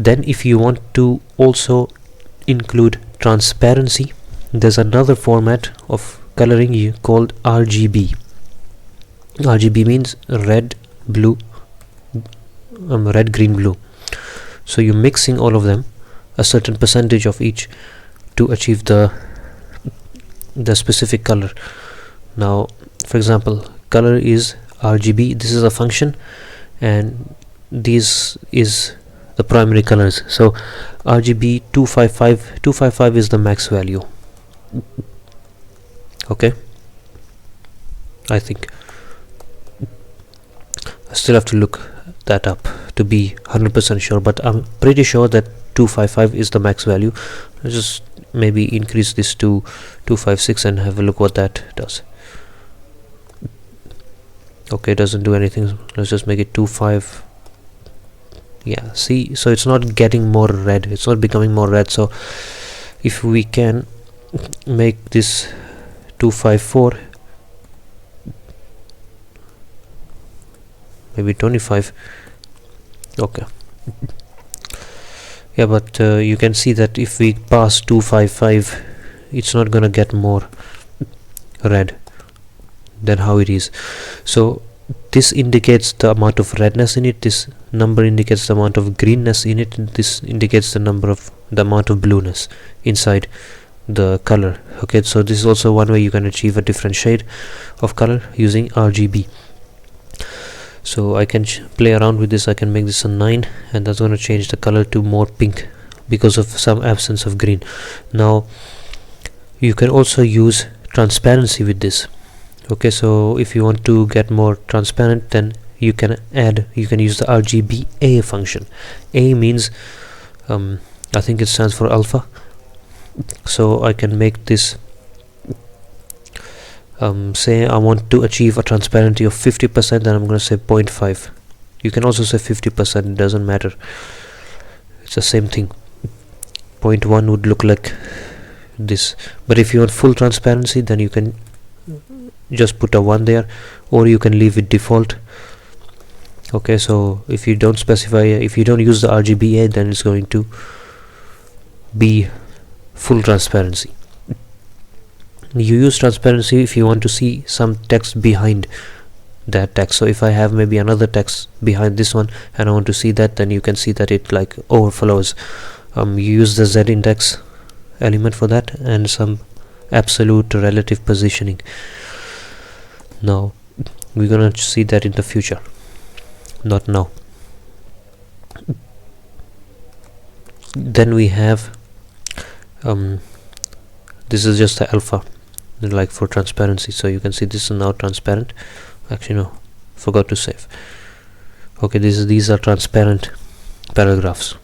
Then if you want to also include transparency, there's another format of coloring called RGB. RGB means red, blue, red, green, blue. So you're mixing all of them, a certain percentage of each, to achieve the specific color. Now, for example, color is RGB. This is a function, and this is the primary colors. So RGB 255 is the max value. Okay, I think I still have to look that up to be 100% sure, but I'm pretty sure that 255 is the max value. Let's just maybe increase this to 256 and have a look what that does. Okay, it doesn't do anything. Let's just make it 25. Yeah, see, so it's not getting more red, it's not becoming more red. So if we can make this 254, maybe 25. Okay, yeah, but you can see that if we pass 255, it's not gonna get more red than how it is. So this indicates the amount of redness in it, this number indicates the amount of greenness in it, and this indicates the amount of blueness inside the color. Okay, so this is also one way you can achieve a different shade of color using RGB. So I can play around with this. I can make this a 9, and that's going to change the color to more pink because of some absence of green. Now you can also use transparency with this. Okay, so if you want to get more transparent, then you can use the RGBA function. A means I think it stands for alpha. So I can make this say I want to achieve a transparency of 50%, then I'm going to say 0.5. You can also say 50%, it doesn't matter, it's the same thing. 0.1 would look like this, but if you want full transparency, then you can just put a 1 there, or you can leave it default. Okay, so if you don't specify, if you don't use the RGBA, then it's going to be full transparency. You use transparency if you want to see some text behind that text. So if I have maybe another text behind this one and I want to see that, then you can see that it like overflows. You use the Z index element for that and some absolute relative positioning. Now we're gonna see that in the future, not now. Then we have this is just the alpha, like for transparency. So you can see this is now transparent. Actually no, forgot to save. Okay, these are transparent paragraphs.